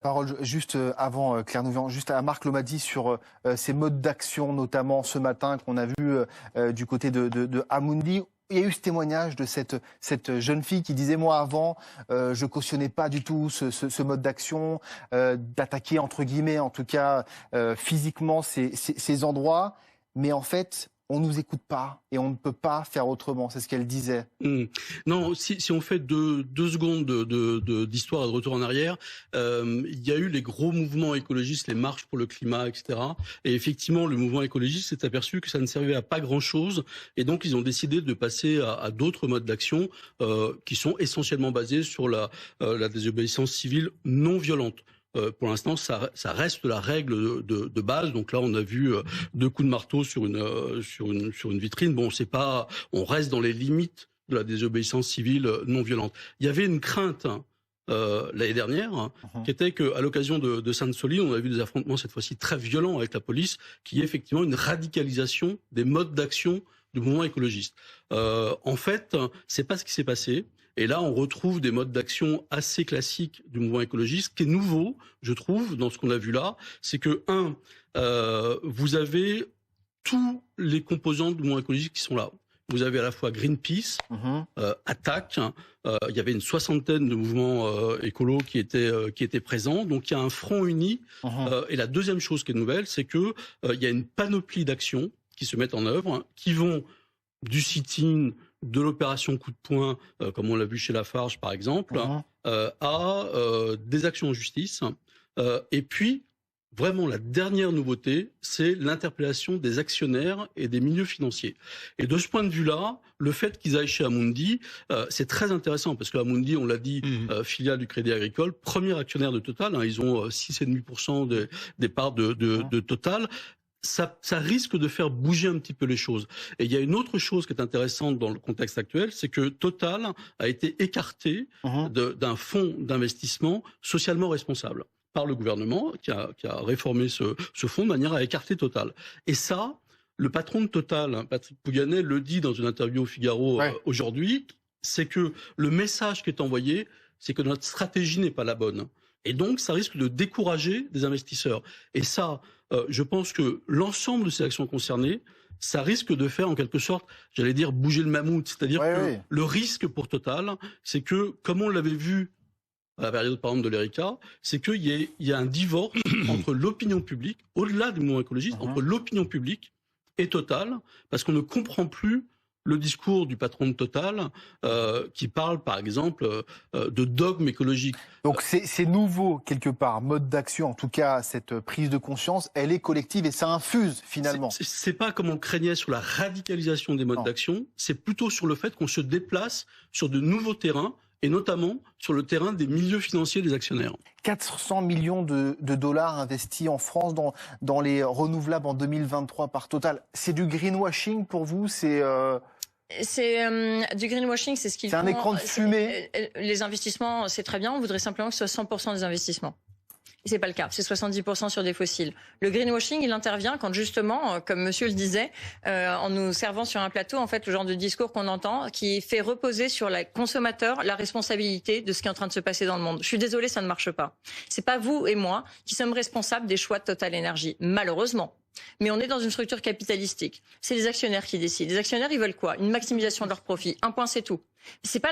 Parole juste avant Claire Nouvian, juste à Marc Lomadi sur ces modes d'action, notamment ce matin qu'on a vu du côté de Amundi. Il y a eu ce témoignage de cette jeune fille qui disait, moi avant, je cautionnais pas du tout ce mode d'action, d'attaquer entre guillemets, en tout cas physiquement ces endroits, mais en fait on nous écoute pas et on ne peut pas faire autrement. C'est ce qu'elle disait. Non, si on fait deux secondes d'histoire et de retour en arrière, il y a eu les gros mouvements écologistes, les marches pour le climat, etc. Et effectivement, le mouvement écologiste s'est aperçu que ça ne servait à pas grand-chose. Et donc, ils ont décidé de passer à d'autres modes d'action qui sont essentiellement basés sur la désobéissance civile non violente. Pour l'instant, ça reste la règle de base. Donc là, on a vu 2 coups de marteau sur une vitrine. Bon, c'est pas, on reste dans les limites de la désobéissance civile non violente. Il y avait une crainte l'année dernière, qui était qu'à l'occasion de Sainte-Soline, on a vu des affrontements cette fois-ci très violents avec la police, qui est effectivement une radicalisation des modes d'action du mouvement écologiste. En fait, c'est pas ce qui s'est passé. Et là, on retrouve des modes d'action assez classiques du mouvement écologiste. Ce qui est nouveau, je trouve, dans ce qu'on a vu là, c'est que, vous avez tous les composants du mouvement écologiste qui sont là. Vous avez à la fois Greenpeace, Attaque, il y avait une 60aine de mouvements écolos qui étaient présents. Donc il y a un front uni. Et la deuxième chose qui est nouvelle, c'est que il y a une panoplie d'actions qui se mettent en œuvre, qui vont du sit-in, de l'opération coup de poing, comme on l'a vu chez Lafarge par exemple, à des actions en justice. Et puis, vraiment la dernière nouveauté, c'est l'interpellation des actionnaires et des milieux financiers. Et de ce point de vue-là, le fait qu'ils aillent chez Amundi, c'est très intéressant, parce que Amundi, on l'a dit, filiale du Crédit Agricole, premier actionnaire de Total, ils ont 6,5% des parts de Total. Ça risque de faire bouger un petit peu les choses. Et il y a une autre chose qui est intéressante dans le contexte actuel, c'est que Total a été écarté d'un fonds d'investissement socialement responsable par le gouvernement, qui a réformé ce fonds de manière à écarter Total. Et ça, le patron de Total, Patrick Pouyanné, le dit dans une interview au Figaro aujourd'hui, c'est que le message qui est envoyé, c'est que notre stratégie n'est pas la bonne. Et donc, ça risque de décourager des investisseurs. Et ça, je pense que l'ensemble de ces actions concernées, ça risque de faire en quelque sorte, j'allais dire, bouger le mammouth. C'est-à-dire que le risque pour Total, c'est que, comme on l'avait vu à la période par exemple de l'Erika, c'est qu'il y a un divorce entre l'opinion publique, au-delà du mouvement écologiste, entre l'opinion publique et Total, parce qu'on ne comprend plus le discours du patron de Total qui parle par exemple de dogme écologique. Donc c'est nouveau quelque part, mode d'action, en tout cas cette prise de conscience, elle est collective et ça infuse finalement. C'est pas comme on craignait sur la radicalisation des modes d'action, c'est plutôt sur le fait qu'on se déplace sur de nouveaux terrains, et notamment sur le terrain des milieux financiers des actionnaires. 400 millions de dollars investis en France dans les renouvelables en 2023 par Total. C'est du greenwashing pour vous? C'est du greenwashing, c'est ce qu'ils font. C'est un écran de fumée. Les investissements, c'est très bien. On voudrait simplement que ce soit 100% des investissements. Et c'est pas le cas. C'est 70% sur des fossiles. Le greenwashing, il intervient quand justement, comme monsieur le disait, en nous servant sur un plateau, en fait, le genre de discours qu'on entend, qui fait reposer sur le consommateur la responsabilité de ce qui est en train de se passer dans le monde. Je suis désolée, ça ne marche pas. C'est pas vous et moi qui sommes responsables des choix de Total Energy, malheureusement. Mais on est dans une structure capitalistique. C'est les actionnaires qui décident. Les actionnaires, ils veulent quoi? Une maximisation de leurs profits. Un point, c'est tout. C'est pas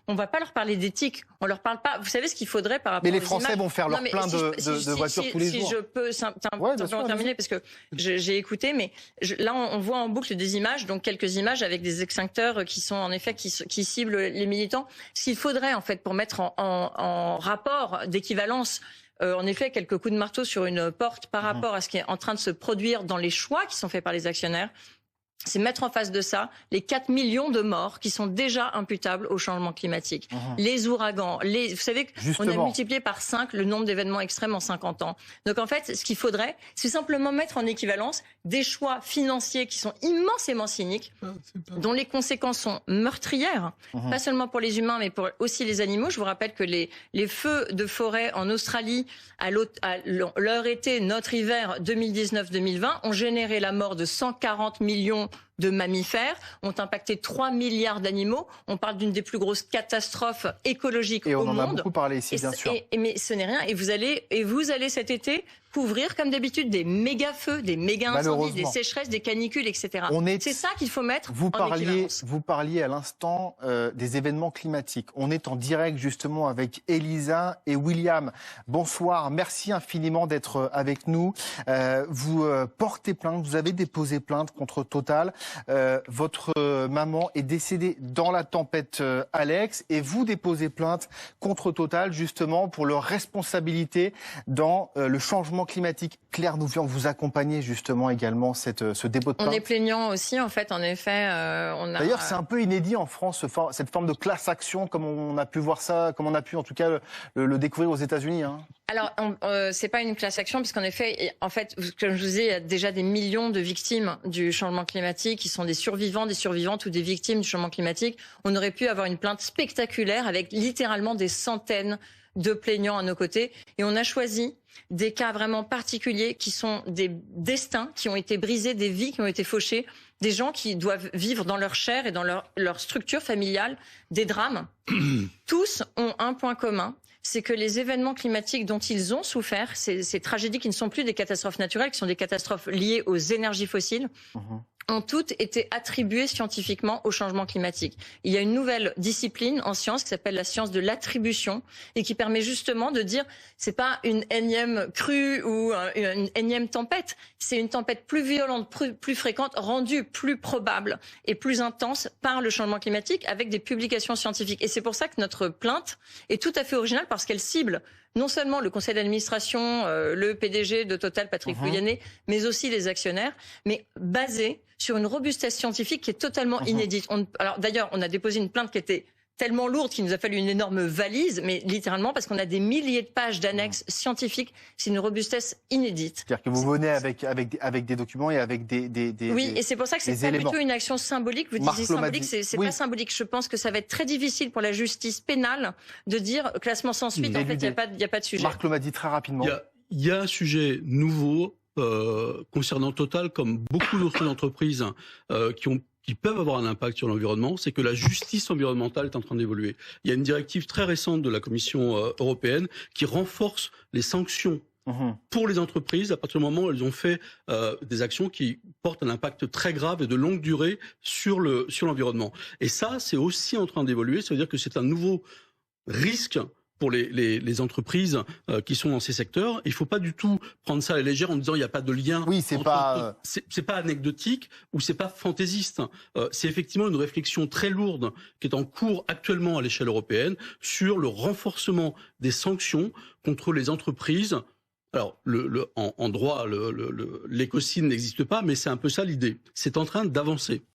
on va pas leur parler d'éthique. On leur parle pas. Vous savez ce qu'il faudrait par rapport aux images. Mais les Français vont faire leur plein de voitures tous les jours. Si je peux simplement terminer, parce que j'ai écouté, mais là, on voit en boucle des images, donc quelques images avec des extincteurs qui sont en effet qui ciblent les militants. Ce qu'il faudrait en fait pour mettre en rapport d'équivalence. En effet, quelques coups de marteau sur une porte par rapport à ce qui est en train de se produire dans les choix qui sont faits par les actionnaires, c'est mettre en face de ça les 4 millions de morts qui sont déjà imputables au changement climatique. Les ouragans, vous savez qu'on a multiplié par 5 le nombre d'événements extrêmes en 50 ans. Donc en fait, ce qu'il faudrait, c'est simplement mettre en équivalence des choix financiers qui sont immensément cyniques, dont les conséquences sont meurtrières, pas seulement pour les humains, mais pour aussi les animaux. Je vous rappelle que les feux de forêt en Australie, à leur été, notre hiver 2019-2020, ont généré la mort de 140 millions de mammifères, ont impacté 3 milliards d'animaux. On parle d'une des plus grosses catastrophes écologiques au monde. Et on en a beaucoup parlé ici, bien sûr. Mais ce n'est rien. Et vous allez cet été couvrir, comme d'habitude, des méga-feux, des méga-incendies, des sécheresses, des canicules, etc. C'est ça qu'il faut mettre en équivalence. Vous parliez à l'instant des événements climatiques. On est en direct justement avec Elisa et William. Bonsoir, merci infiniment d'être avec nous. Vous portez plainte, vous avez déposé plainte contre Total. Votre maman est décédée dans la tempête Alex et vous déposez plainte contre Total justement pour leur responsabilité dans le changement climatique. Claire Nouvian, vous accompagnez justement également ce dépôt de plainte. On est plaignant aussi, en fait, en effet. D'ailleurs, c'est un peu inédit en France, cette forme de class action, comme on a pu voir ça, comme on a pu en tout cas le découvrir aux États-Unis. Hein. Alors, c'est pas une class action, puisqu'en effet, comme je vous ai, il y a déjà des millions de victimes du changement climatique, qui sont des survivants, des survivantes ou des victimes du changement climatique. On aurait pu avoir une plainte spectaculaire avec littéralement des centaines de plaignants à nos côtés. Et on a choisi des cas vraiment particuliers qui sont des destins qui ont été brisés, des vies qui ont été fauchées, des gens qui doivent vivre dans leur chair et dans leur structure familiale des drames. Tous ont un point commun, c'est que les événements climatiques dont ils ont souffert, ces tragédies qui ne sont plus des catastrophes naturelles, qui sont des catastrophes liées aux énergies fossiles, ont toutes été attribuées scientifiquement au changement climatique. Il y a une nouvelle discipline en science qui s'appelle la science de l'attribution et qui permet justement de dire c'est pas une énième crue ou une énième tempête, c'est une tempête plus violente, plus fréquente, rendue plus probable et plus intense par le changement climatique avec des publications scientifiques. Et c'est pour ça que notre plainte est tout à fait originale parce qu'elle cible non seulement le conseil d'administration, le PDG de Total, Patrick Pouyanné, mais aussi les actionnaires, mais basée sur une robustesse scientifique qui est totalement inédite. Alors d'ailleurs, on a déposé une plainte qui était tellement lourde qu'il nous a fallu une énorme valise, mais littéralement parce qu'on a des milliers de pages d'annexes scientifiques. C'est une robustesse inédite. C'est-à-dire que vous venez avec des documents et avec des oui, et c'est pour ça que c'est pas plutôt une action symbolique. Vous disiez symbolique, c'est pas symbolique. Je pense que ça va être très difficile pour la justice pénale de dire classement sans suite. En fait, il n'y a pas de sujet. Marc Lomadi dit très rapidement. Il y a un sujet nouveau concernant Total, comme beaucoup d'autres entreprises qui peuvent avoir un impact sur l'environnement, c'est que la justice environnementale est en train d'évoluer. Il y a une directive très récente de la Commission européenne qui renforce les sanctions pour les entreprises à partir du moment où elles ont fait des actions qui portent un impact très grave et de longue durée sur l'environnement. Et ça, c'est aussi en train d'évoluer. Ça veut dire que c'est un nouveau risque pour les entreprises qui sont dans ces secteurs. Il ne faut pas du tout prendre ça à la légère en disant il n'y a pas de lien. Oui, c'est pas anecdotique ou c'est pas fantaisiste. C'est effectivement une réflexion très lourde qui est en cours actuellement à l'échelle européenne sur le renforcement des sanctions contre les entreprises. Alors, en droit, l'écocide n'existe pas, mais c'est un peu ça l'idée. C'est en train d'avancer.